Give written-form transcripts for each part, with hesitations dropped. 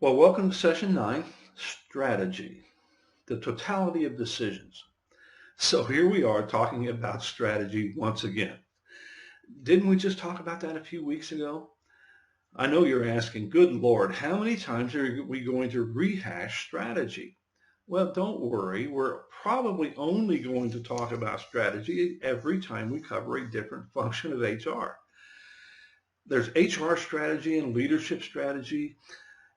Well, welcome to session 9, strategy, the totality of decisions. So here we are talking about strategy once again. Didn't we just talk about that a few weeks ago? I know you're asking, good Lord, how many times are we going to rehash strategy? Well, don't worry. We're probably only going to talk about strategy every time we cover a different function of HR. There's HR strategy and leadership strategy,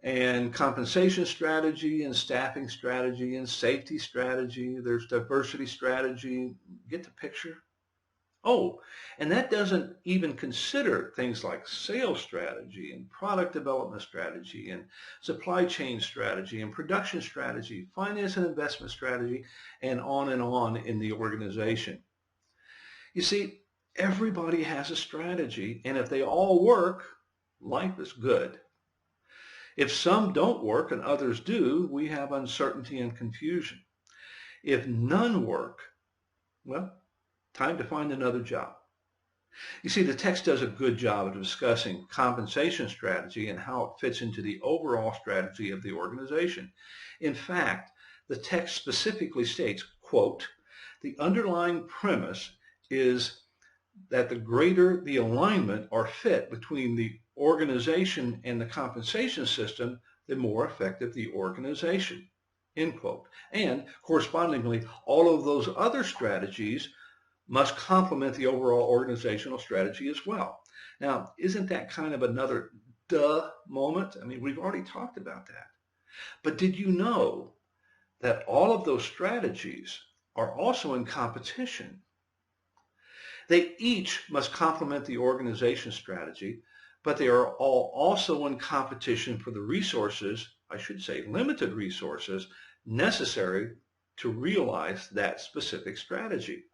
and compensation strategy and staffing strategy and safety strategy. There's diversity strategy. Get the picture? Oh, and that doesn't even consider things like sales strategy and product development strategy and supply chain strategy and production strategy, finance and investment strategy, and on in the organization. You see, everybody has a strategy, and if they all work, life is good. If some don't work and others do, we have uncertainty and confusion. If none work, well, time to find another job. You see, the text does a good job of discussing compensation strategy and how it fits into the overall strategy of the organization. In fact, the text specifically states, quote, the underlying premise is that the greater the alignment or fit between the organization and the compensation system, the more effective the organization, end quote. And correspondingly, all of those other strategies must complement the overall organizational strategy as well. Now, isn't that kind of another duh moment? I mean, we've already talked about that. But did you know that all of those strategies are also in competition? They each must complement the organization strategy, but they are all also in competition for the resources, I should say limited resources, necessary to realize that specific strategy.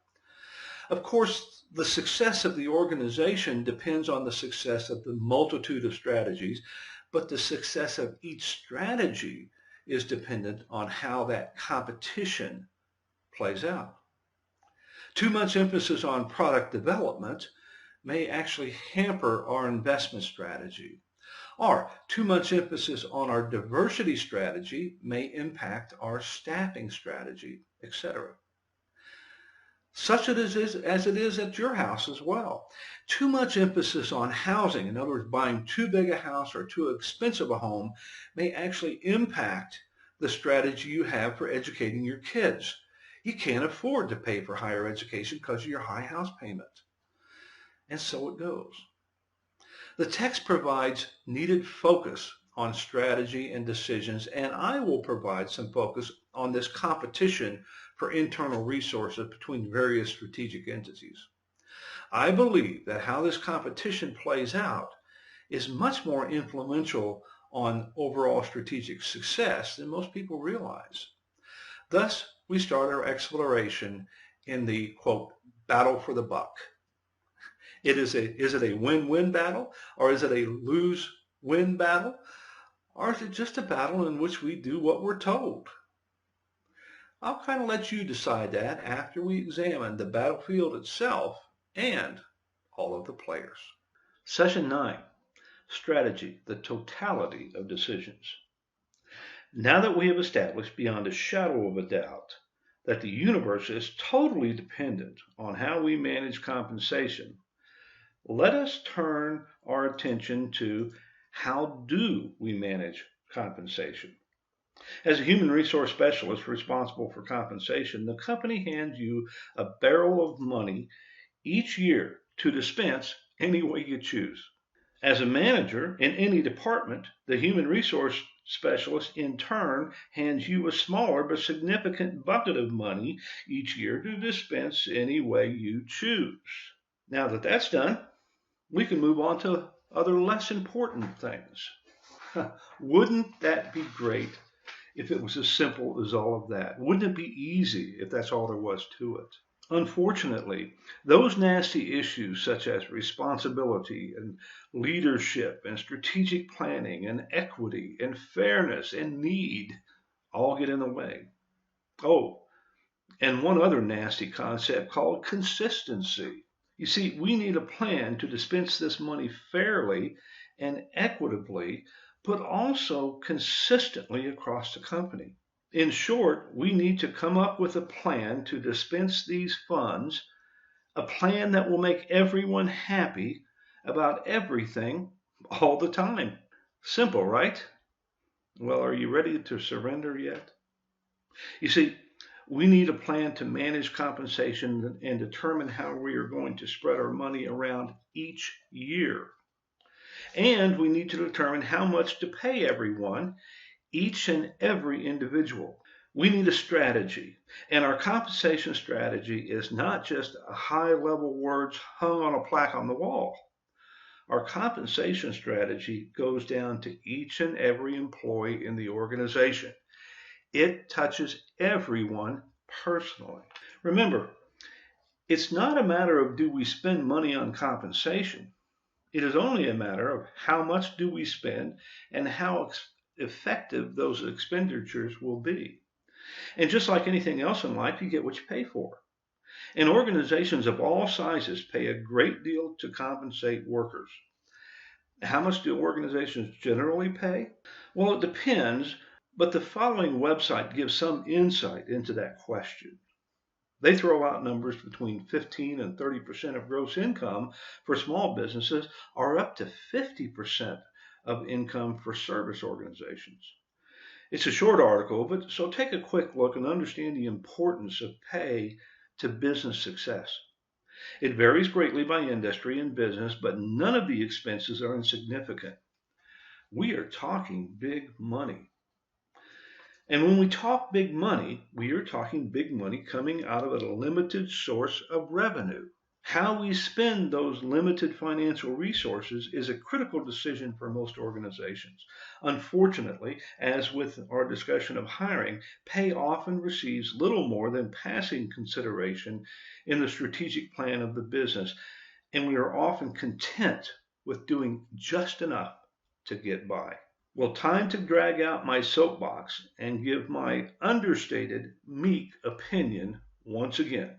Of course, the success of the organization depends on the success of the multitude of strategies, but the success of each strategy is dependent on how that competition plays out. Too much emphasis on product development may actually hamper our investment strategy, or too much emphasis on our diversity strategy may impact our staffing strategy, etc. Such as it is at your house as well. Too much emphasis on housing, in other words, buying too big a house or too expensive a home, may actually impact the strategy you have for educating your kids. You can't afford to pay for higher education because of your high house payment. And so it goes. The text provides needed focus on strategy and decisions, and I will provide some focus on this competition for internal resources between various strategic entities. I believe that how this competition plays out is much more influential on overall strategic success than most people realize. Thus, we start our exploration in the, quote, battle for the buck. Is it a win-win battle, or is it a lose-win battle, or is it just a battle in which we do what we're told? I'll kind of let you decide that after we examine the battlefield itself and all of the players. Session 9, Strategy, the Totality of Decisions. Now that we have established beyond a shadow of a doubt that the universe is totally dependent on how we manage compensation, let us turn our attention to how do we manage compensation. As a human resource specialist responsible for compensation, the company hands you a barrel of money each year to dispense any way you choose. As a manager in any department, the human resource specialist in turn hands you a smaller but significant bucket of money each year to dispense any way you choose. Now that that's done, we can move on to other less important things. Wouldn't that be great if it was as simple as all of that? Wouldn't it be easy if that's all there was to it? Unfortunately, those nasty issues such as responsibility and leadership and strategic planning and equity and fairness and need all get in the way. Oh, and one other nasty concept called consistency. You see, we need a plan to dispense this money fairly and equitably, but also consistently across the company. In short, we need to come up with a plan to dispense these funds, a plan that will make everyone happy about everything all the time. Simple, right? Well, are you ready to surrender yet? You see, we need a plan to manage compensation and determine how we are going to spread our money around each year. And we need to determine how much to pay everyone, each and every individual. We need a strategy, and our compensation strategy is not just a high-level words hung on a plaque on the wall. Our compensation strategy goes down to each and every employee in the organization. It touches everyone personally. Remember, it's not a matter of do we spend money on compensation. It is only a matter of how much do we spend and how effective those expenditures will be. And just like anything else in life, you get what you pay for. And organizations of all sizes pay a great deal to compensate workers. How much do organizations generally pay? Well, it depends, but the following website gives some insight into that question. They throw out numbers between 15 and 30% of gross income for small businesses, or up to 50% of income for service organizations. It's a short article, but so take a quick look and understand the importance of pay to business success. It varies greatly by industry and business, but none of the expenses are insignificant. We are talking big money. And when we talk big money, we are talking big money coming out of a limited source of revenue. How we spend those limited financial resources is a critical decision for most organizations. Unfortunately, as with our discussion of hiring, pay often receives little more than passing consideration in the strategic plan of the business, and we are often content with doing just enough to get by. Well, time to drag out my soapbox and give my understated, meek opinion once again.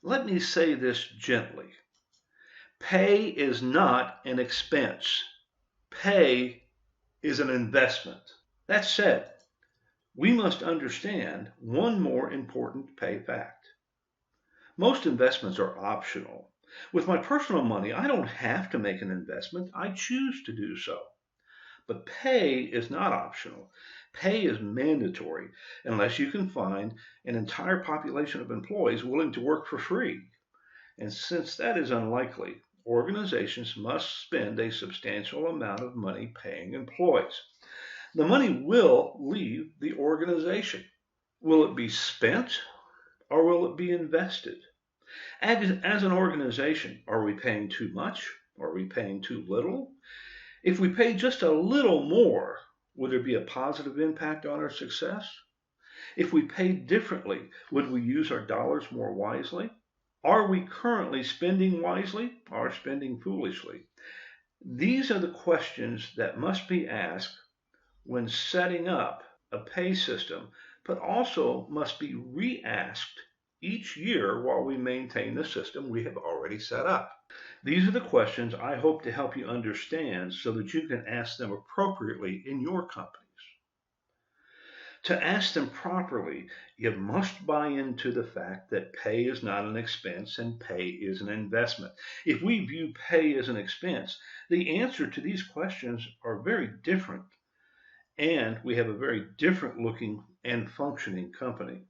Let me say this gently. Pay is not an expense. Pay is an investment. That said, we must understand one more important pay fact. Most investments are optional. With my personal money, I don't have to make an investment. I choose to do so. But pay is not optional. Pay is mandatory unless you can find an entire population of employees willing to work for free. And since that is unlikely, organizations must spend a substantial amount of money paying employees. The money will leave the organization. Will it be spent or will it be invested? As an organization, are we paying too much? Are we paying too little? If we pay just a little more, would there be a positive impact on our success? If we paid differently, would we use our dollars more wisely? Are we currently spending wisely or spending foolishly? These are the questions that must be asked when setting up a pay system, but also must be re-asked each year while we maintain the system we have already set up. These are the questions I hope to help you understand so that you can ask them appropriately in your companies. To ask them properly, you must buy into the fact that pay is not an expense and pay is an investment. If we view pay as an expense, the answer to these questions are very different, and we have a very different looking and functioning company.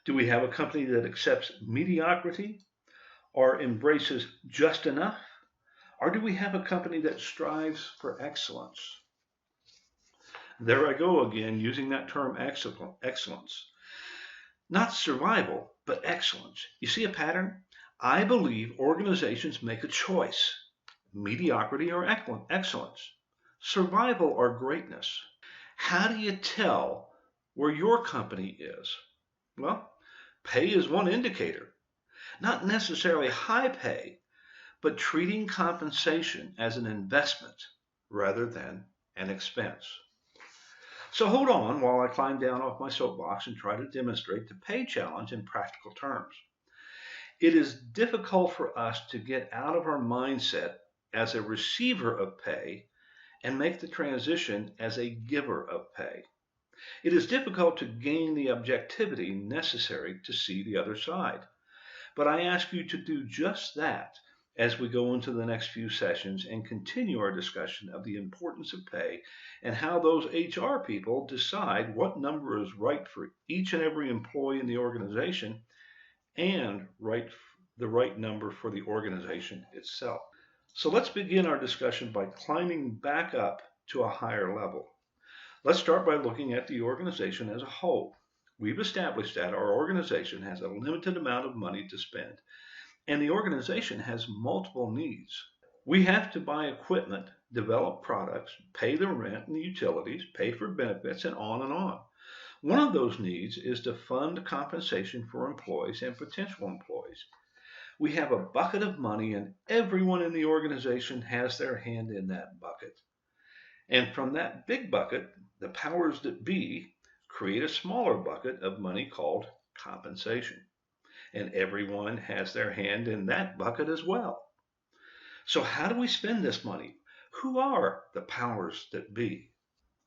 Do we have a company that accepts mediocrity or embraces just enough? Or do we have a company that strives for excellence? There I go again, using that term excellence. Not survival, but excellence. You see a pattern? I believe organizations make a choice. Mediocrity or excellence. Survival or greatness. How do you tell where your company is? Well, pay is one indicator. Not necessarily high pay, but treating compensation as an investment rather than an expense. So hold on while I climb down off my soapbox and try to demonstrate the pay challenge in practical terms. It is difficult for us to get out of our mindset as a receiver of pay and make the transition as a giver of pay. It is difficult to gain the objectivity necessary to see the other side. But I ask you to do just that as we go into the next few sessions and continue our discussion of the importance of pay and how those HR people decide what number is right for each and every employee in the organization and the right number for the organization itself. So let's begin our discussion by climbing back up to a higher level. Let's start by looking at the organization as a whole. We've established that our organization has a limited amount of money to spend, and the organization has multiple needs. We have to buy equipment, develop products, pay the rent and the utilities, pay for benefits, and on and on. One of those needs is to fund compensation for employees and potential employees. We have a bucket of money, and everyone in the organization has their hand in that bucket. And from that big bucket, the powers that be create a smaller bucket of money called compensation. And everyone has their hand in that bucket as well. So how do we spend this money? Who are the powers that be?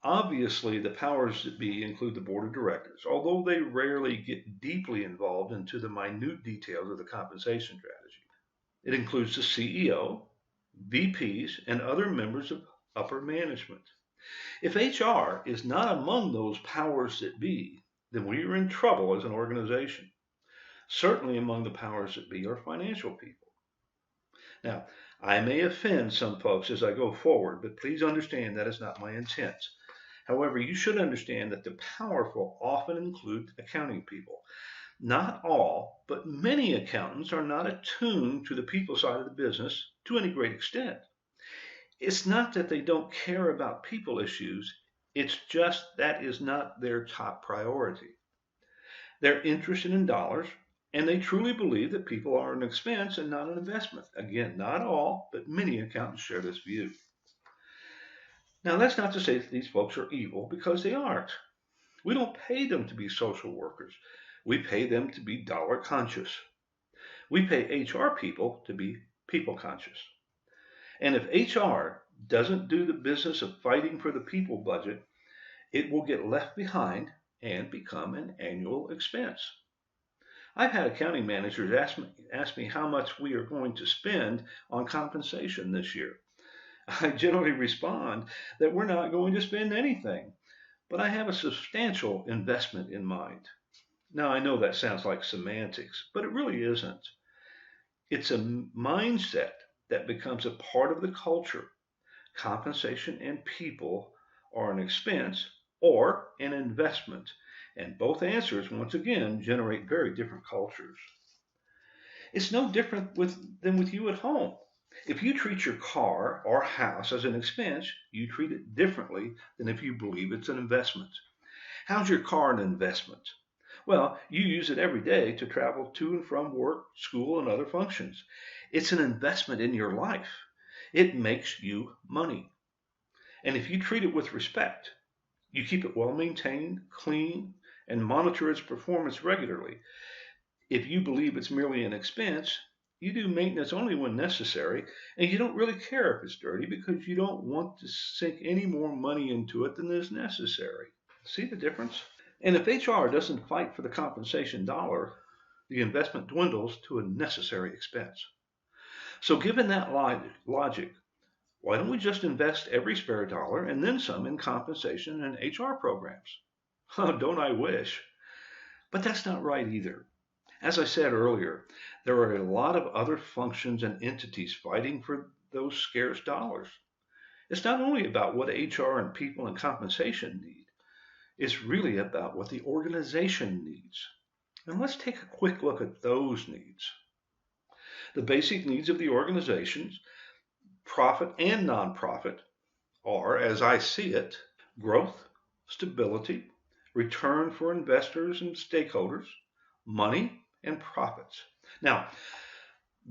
Obviously, the powers that be include the board of directors, although they rarely get deeply involved into the minute details of the compensation strategy. It includes the CEO, VPs, and other members of upper management. If HR is not among those powers that be, then we are in trouble as an organization. Certainly among the powers that be are financial people. Now, I may offend some folks as I go forward, but please understand that is not my intent. However, you should understand that the powerful often include accounting people. Not all, but many accountants are not attuned to the people side of the business to any great extent. It's not that they don't care about people issues, it's just that is not their top priority. They're interested in dollars, and they truly believe that people are an expense and not an investment. Again, not all, but many accountants share this view. Now, that's not to say that these folks are evil, because they aren't. We don't pay them to be social workers. We pay them to be dollar conscious. We pay HR people to be people conscious. And if HR doesn't do the business of fighting for the people budget, it will get left behind and become an annual expense. I've had accounting managers ask me how much we are going to spend on compensation this year. I generally respond that we're not going to spend anything, but I have a substantial investment in mind. Now, I know that sounds like semantics, but it really isn't. It's a mindset that becomes a part of the culture. Compensation and people are an expense or an investment, and both answers, once again, generate very different cultures. It's no different than with you at home. If you treat your car or house as an expense, you treat it differently than if you believe it's an investment. How's your car an investment? Well, you use it every day to travel to and from work, school, and other functions. It's an investment in your life. It makes you money. And if you treat it with respect, you keep it well maintained, clean, and monitor its performance regularly. If you believe it's merely an expense, you do maintenance only when necessary, and you don't really care if it's dirty because you don't want to sink any more money into it than is necessary. See the difference? And if HR doesn't fight for the compensation dollar, the investment dwindles to a necessary expense. So given that logic, why don't we just invest every spare dollar and then some in compensation and HR programs? Don't I wish? But that's not right either. As I said earlier, there are a lot of other functions and entities fighting for those scarce dollars. It's not only about what HR and people and compensation need. It's really about what the organization needs. And let's take a quick look at those needs. The basic needs of the organizations, profit and nonprofit, are, as I see it, growth, stability, return for investors and stakeholders, money, and profits. Now,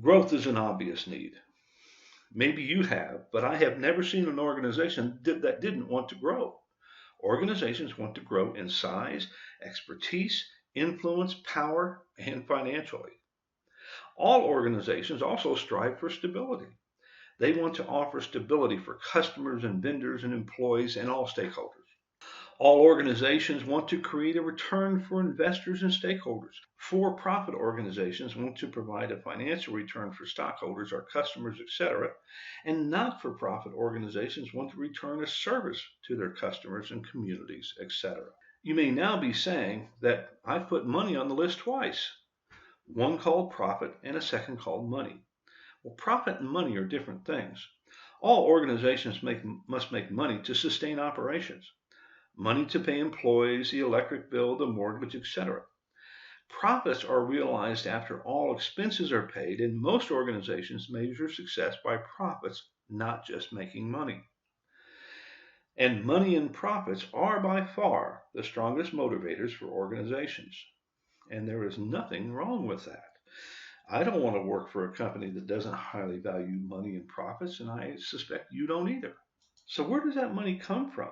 growth is an obvious need. Maybe you have, but I have never seen an organization that didn't want to grow. Organizations want to grow in size, expertise, influence, power, and financially. All organizations also strive for stability. They want to offer stability for customers and vendors and employees and all stakeholders. All organizations want to create a return for investors and stakeholders. For-profit organizations want to provide a financial return for stockholders, our customers, etc. And not-for-profit organizations want to return a service to their customers and communities, etc. You may now be saying that I've put money on the list twice, one called profit and a second called money. Well, profit and money are different things. All organizations must make money to sustain operations. Money to pay employees, the electric bill, the mortgage, etc. Profits are realized after all expenses are paid, and most organizations measure success by profits, not just making money. And money and profits are by far the strongest motivators for organizations. And there is nothing wrong with that. I don't want to work for a company that doesn't highly value money and profits, and I suspect you don't either. So where does that money come from?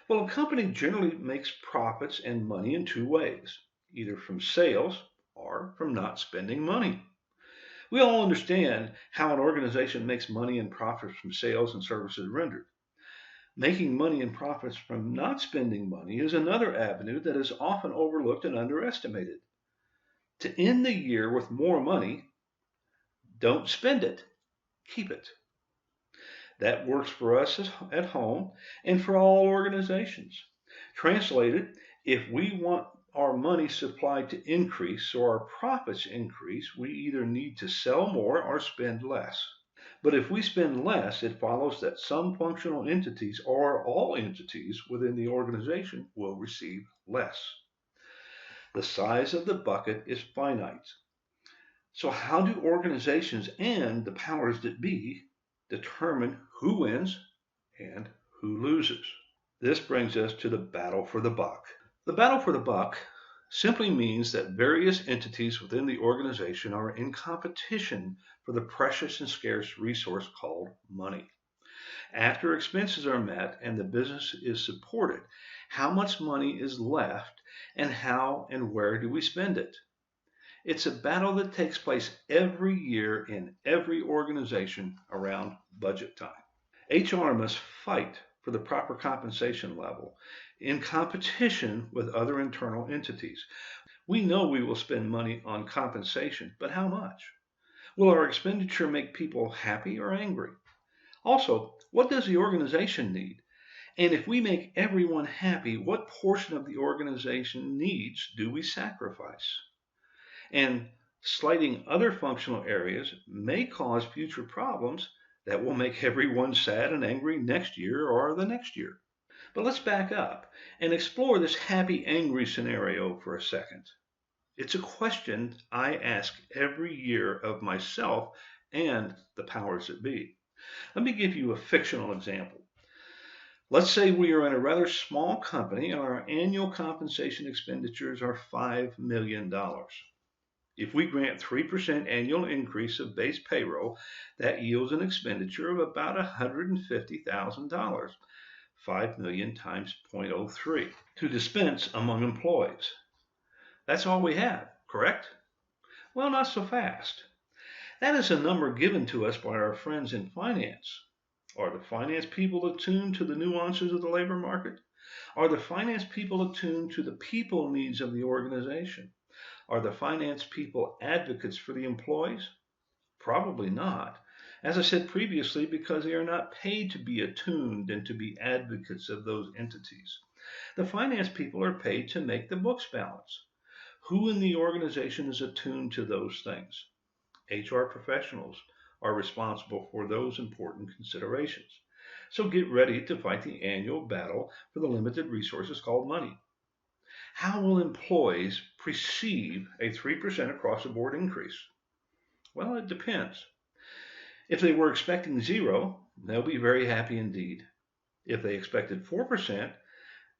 Well, a company generally makes profits and money in two ways, either from sales or from not spending money. We all understand how an organization makes money and profits from sales and services rendered. Making money and profits from not spending money is another avenue that is often overlooked and underestimated. To end the year with more money, don't spend it, keep it. That works for us at home and for all organizations. Translated, if we want our money supply to increase so our profits increase, we either need to sell more or spend less. But if we spend less, it follows that some functional entities or all entities within the organization will receive less. The size of the bucket is finite. So how do organizations and the powers that be determine who wins and who loses? This brings us to the battle for the buck. The battle for the buck simply means that various entities within the organization are in competition for the precious and scarce resource called money. After expenses are met and the business is supported, how much money is left and how and where do we spend it? It's a battle that takes place every year in every organization around budget time. HR must fight for the proper compensation level in competition with other internal entities. We know we will spend money on compensation, but how much? Will our expenditure make people happy or angry? Also, what does the organization need? And if we make everyone happy, what portion of the organization needs do we sacrifice? And slighting other functional areas may cause future problems that will make everyone sad and angry next year or the next year. But let's back up and explore this happy-angry scenario for a second. It's a question I ask every year of myself and the powers that be. Let me give you a fictional example. Let's say we are in a rather small company and our annual compensation expenditures are $5 million. If we grant 3% annual increase of base payroll, that yields an expenditure of about $150,000, 5 million times 0.03, to dispense among employees. That's all we have, correct? Well, not so fast. That is a number given to us by our friends in finance. Are the finance people attuned to the nuances of the labor market? Are the finance people attuned to the people needs of the organization? Are the finance people advocates for the employees? Probably not. As I said previously, because they are not paid to be attuned and to be advocates of those entities. The finance people are paid to make the books balance. Who in the organization is attuned to those things? HR professionals are responsible for those important considerations. So get ready to fight the annual battle for the limited resources called money. How will employees perceive a 3% across the board increase? Well, it depends. If they were expecting 0, they'll be very happy indeed. If they expected 4%,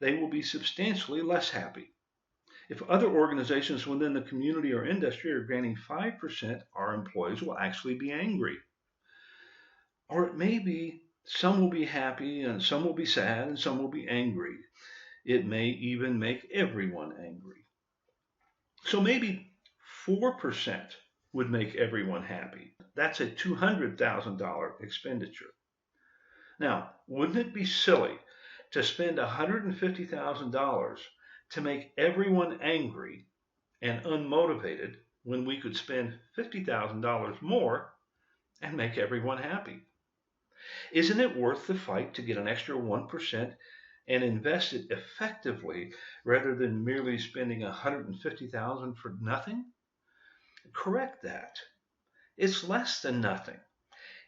they will be substantially less happy. If other organizations within the community or industry are granting 5%, our employees will actually be angry. Or it may be some will be happy and some will be sad and some will be angry. It may even make everyone angry. So maybe 4% would make everyone happy. That's a $200,000 expenditure. Now, wouldn't it be silly to spend $150,000 to make everyone angry and unmotivated when we could spend $50,000 more and make everyone happy? Isn't it worth the fight to get an extra 1% and invest it effectively rather than merely spending $150,000 for nothing? Correct that. It's less than nothing.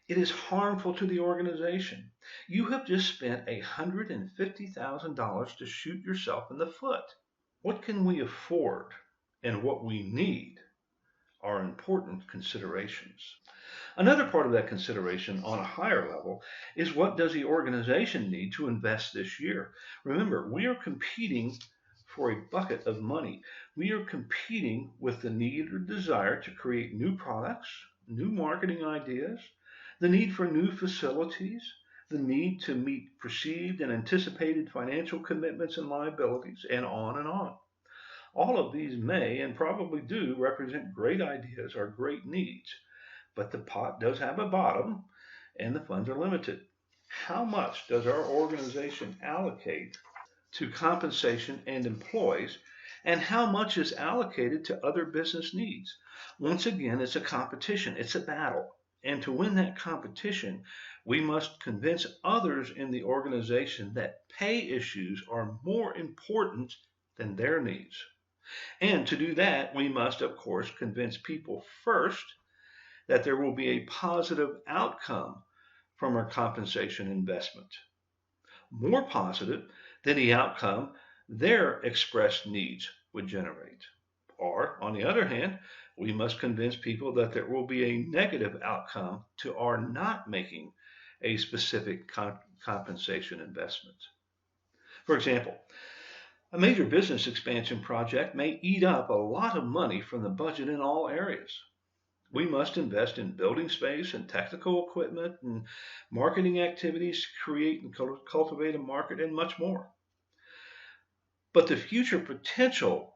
It is harmful to the organization. You have just spent $150,000 to shoot yourself in the foot. What can we afford and what we need are important considerations. Another part of that consideration on a higher level is what does the organization need to invest this year? Remember, we are competing for a bucket of money. We are competing with the need or desire to create new products, new marketing ideas, the need for new facilities, the need to meet perceived and anticipated financial commitments and liabilities, and on and on. All of these may and probably do represent great ideas or great needs, but the pot does have a bottom and the funds are limited. How much does our organization allocate to compensation and employees, and how much is allocated to other business needs? Once again, it's a competition, it's a battle. And to win that competition, we must convince others in the organization that pay issues are more important than their needs. And to do that, we must, of course, convince people first that there will be a positive outcome from our compensation investment, more positive than the outcome their expressed needs would generate. Or, on the other hand, we must convince people that there will be a negative outcome to our not making a specific compensation investment. For example, a major business expansion project may eat up a lot of money from the budget in all areas. We must invest in building space and technical equipment and marketing activities to create and cultivate a market and much more. But the future potential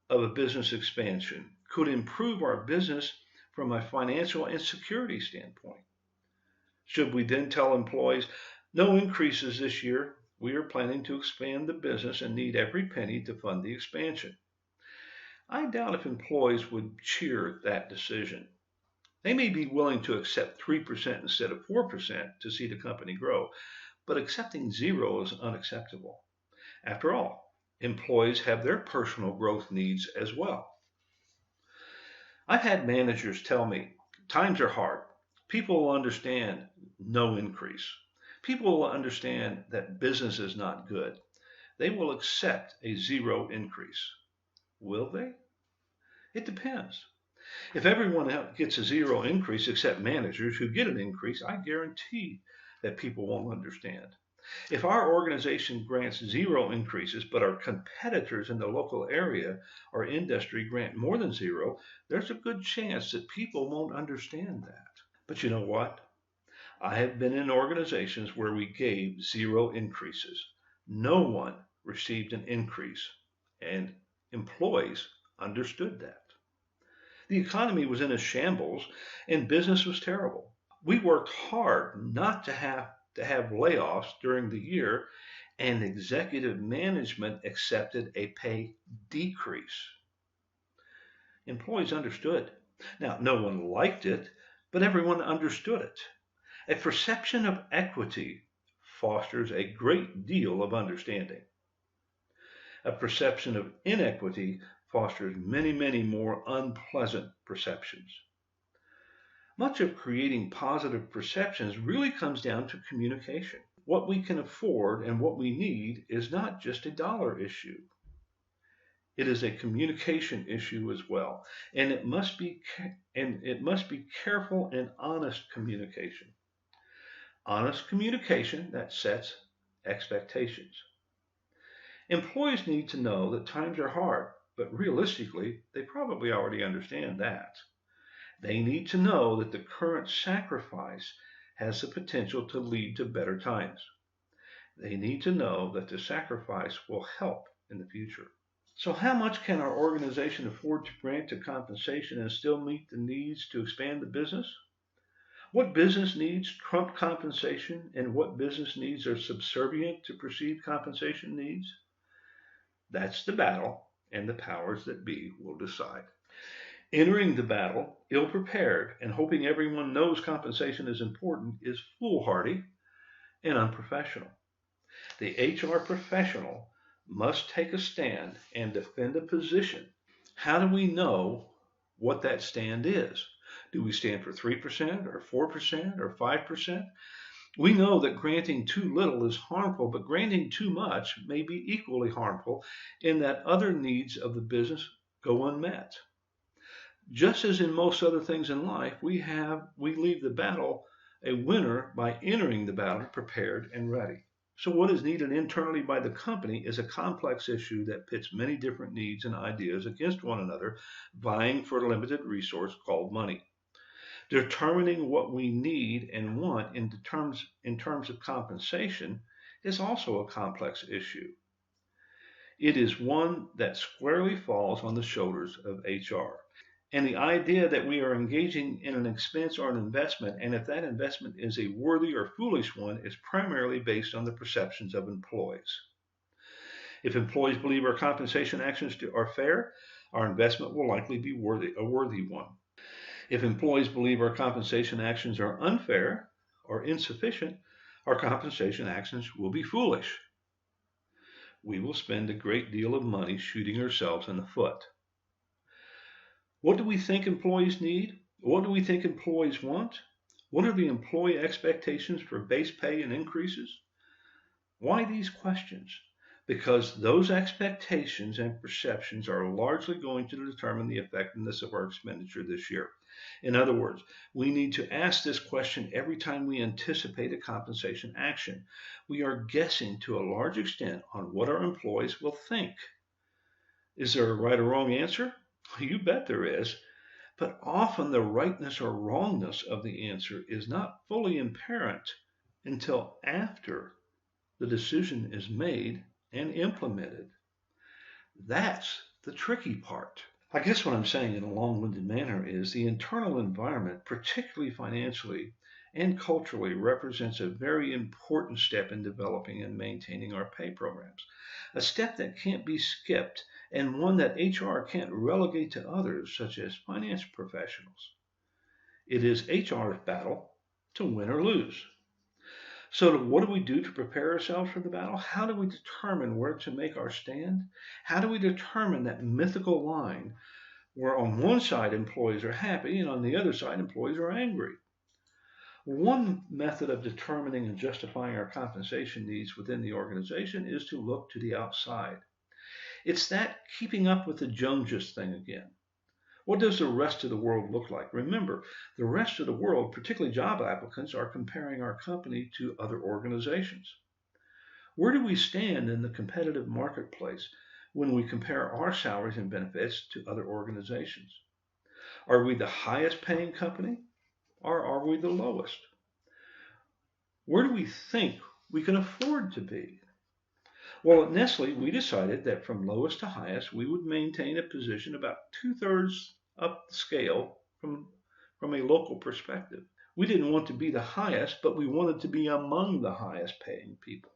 of a business expansion could improve our business from a financial and security standpoint. Should we then tell employees, no increases this year, we are planning to expand the business and need every penny to fund the expansion? I doubt if employees would cheer that decision. They may be willing to accept 3% instead of 4% to see the company grow, but accepting zero is unacceptable. After all, employees have their personal growth needs as well. I've had managers tell me, times are hard. People will understand no increase. People will understand that business is not good. They will accept a zero increase. Will they? It depends. If everyone else gets a zero increase except managers who get an increase, I guarantee that people won't understand. If our organization grants zero increases, but our competitors in the local area or industry grant more than zero, there's a good chance that people won't understand that. But you know what? I have been in organizations where we gave zero increases. No one received an increase, and employees understood that. The economy was in a shambles and business was terrible. We worked hard not to have layoffs during the year, and executive management accepted a pay decrease. Employees understood. Now, no one liked it, but everyone understood it. A perception of equity fosters a great deal of understanding. A perception of inequity fosters many, many more unpleasant perceptions. Much of creating positive perceptions really comes down to communication. What we can afford and what we need is not just a dollar issue. It is a communication issue as well, and it must be careful and honest communication. Honest communication that sets expectations. Employees need to know that times are hard, but realistically, they probably already understand that. They need to know that the current sacrifice has the potential to lead to better times. They need to know that the sacrifice will help in the future. So how much can our organization afford to grant to compensation and still meet the needs to expand the business? What business needs trump compensation and what business needs are subservient to perceived compensation needs? That's the battle, and the powers that be will decide. Entering the battle ill prepared and hoping everyone knows compensation is important is foolhardy and unprofessional. The HR professional must take a stand and defend a position. How do we know what that stand is? Do we stand for 3% or 4% or 5%? We know that granting too little is harmful, but granting too much may be equally harmful in that other needs of the business go unmet. Just as in most other things in life, we leave the battle a winner by entering the battle prepared and ready. So what is needed internally by the company is a complex issue that pits many different needs and ideas against one another, vying for a limited resource called money. Determining what we need and want in terms of compensation is also a complex issue. It is one that squarely falls on the shoulders of HR. And the idea that we are engaging in an expense or an investment, and if that investment is a worthy or foolish one, is primarily based on the perceptions of employees. If employees believe our compensation actions are fair, our investment will likely be a worthy one. If employees believe our compensation actions are unfair or insufficient, our compensation actions will be foolish. We will spend a great deal of money shooting ourselves in the foot. What do we think employees need? What do we think employees want? What are the employee expectations for base pay and increases? Why these questions? Because those expectations and perceptions are largely going to determine the effectiveness of our expenditure this year. In other words, we need to ask this question every time we anticipate a compensation action. We are guessing to a large extent on what our employees will think. Is there a right or wrong answer? You bet there is, but often the rightness or wrongness of the answer is not fully apparent until after the decision is made and implemented. That's the tricky part. I guess what I'm saying in a long-winded manner is the internal environment, particularly financially and culturally, represents a very important step in developing and maintaining our pay programs. A step that can't be skipped and one that HR can't relegate to others, such as finance professionals. It is HR's battle to win or lose. So what do we do to prepare ourselves for the battle? How do we determine where to make our stand? How do we determine that mythical line where on one side employees are happy and on the other side employees are angry? One method of determining and justifying our compensation needs within the organization is to look to the outside. It's that keeping up with the Joneses thing again. What does the rest of the world look like? Remember, the rest of the world, particularly job applicants, are comparing our company to other organizations. Where do we stand in the competitive marketplace when we compare our salaries and benefits to other organizations? Are we the highest paying company or are we the lowest? Where do we think we can afford to be? Well, at Nestle, we decided that from lowest to highest, we would maintain a position about 2/3 up the scale from a local perspective. We didn't want to be the highest, but we wanted to be among the highest paying people.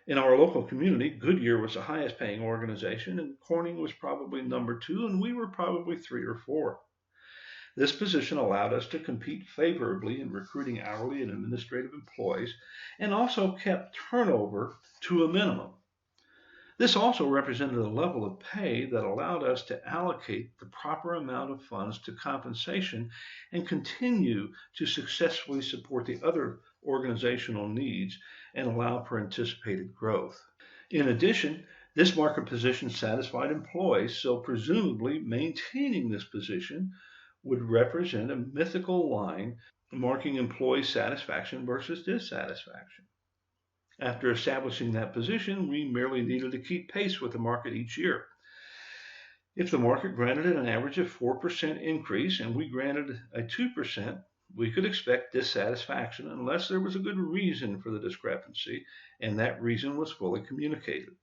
In our local community, Goodyear was the highest paying organization, and Corning was probably number 2, and we were probably 3 or 4. This position allowed us to compete favorably in recruiting hourly and administrative employees and also kept turnover to a minimum. This also represented a level of pay that allowed us to allocate the proper amount of funds to compensation and continue to successfully support the other organizational needs and allow for anticipated growth. In addition, this market position satisfied employees, so presumably maintaining this position would represent a mythical line marking employee satisfaction versus dissatisfaction. After establishing that position, we merely needed to keep pace with the market each year. If the market granted an average of 4% increase and we granted a 2%, we could expect dissatisfaction unless there was a good reason for the discrepancy and that reason was fully communicated.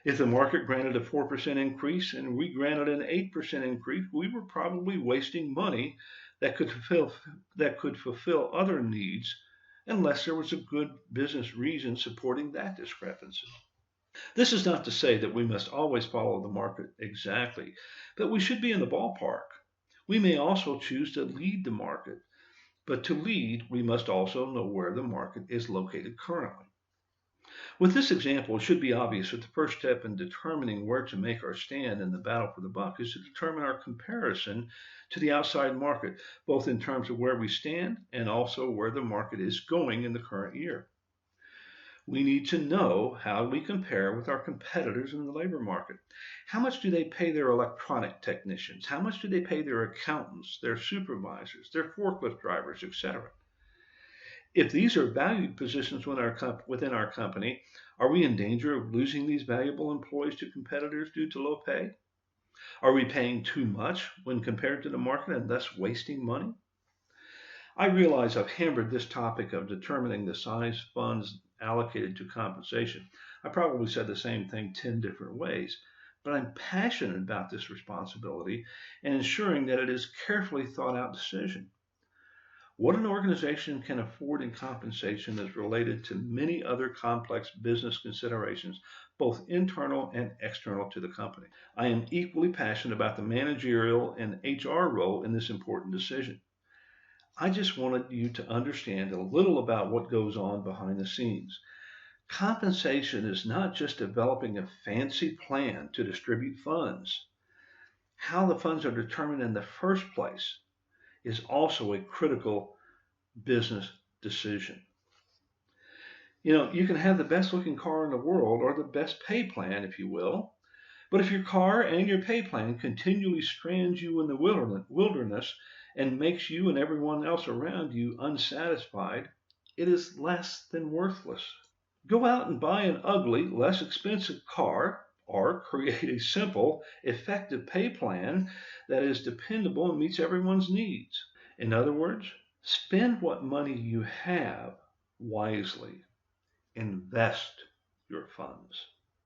If the market granted a 4% increase and we granted an 8% increase, we were probably wasting money that could fulfill other needs unless there was a good business reason supporting that discrepancy. This is not to say that we must always follow the market exactly, but we should be in the ballpark. We may also choose to lead the market, but to lead, we must also know where the market is located currently. With this example, it should be obvious that the first step in determining where to make our stand in the battle for the buck is to determine our comparison to the outside market, both in terms of where we stand and also where the market is going in the current year. We need to know how we compare with our competitors in the labor market. How much do they pay their electronic technicians? How much do they pay their accountants, their supervisors, their forklift drivers, etc.? If these are valued positions within our company, are we in danger of losing these valuable employees to competitors due to low pay? Are we paying too much when compared to the market and thus wasting money? I realize I've hammered this topic of determining the size funds allocated to compensation. I probably said the same thing 10 different ways, but I'm passionate about this responsibility and ensuring that it is a carefully thought out decision. What an organization can afford in compensation is related to many other complex business considerations, both internal and external to the company. I am equally passionate about the managerial and HR role in this important decision. I just wanted you to understand a little about what goes on behind the scenes. Compensation is not just developing a fancy plan to distribute funds. How the funds are determined in the first place is also a critical business decision. You can have the best looking car in the world or the best pay plan, if you will, but if your car and your pay plan continually strands you in the wilderness and makes you and everyone else around you unsatisfied, it is less than worthless. Go out and buy an ugly, less expensive car, or create a simple, effective pay plan that is dependable and meets everyone's needs. In other words, spend what money you have wisely. Invest your funds.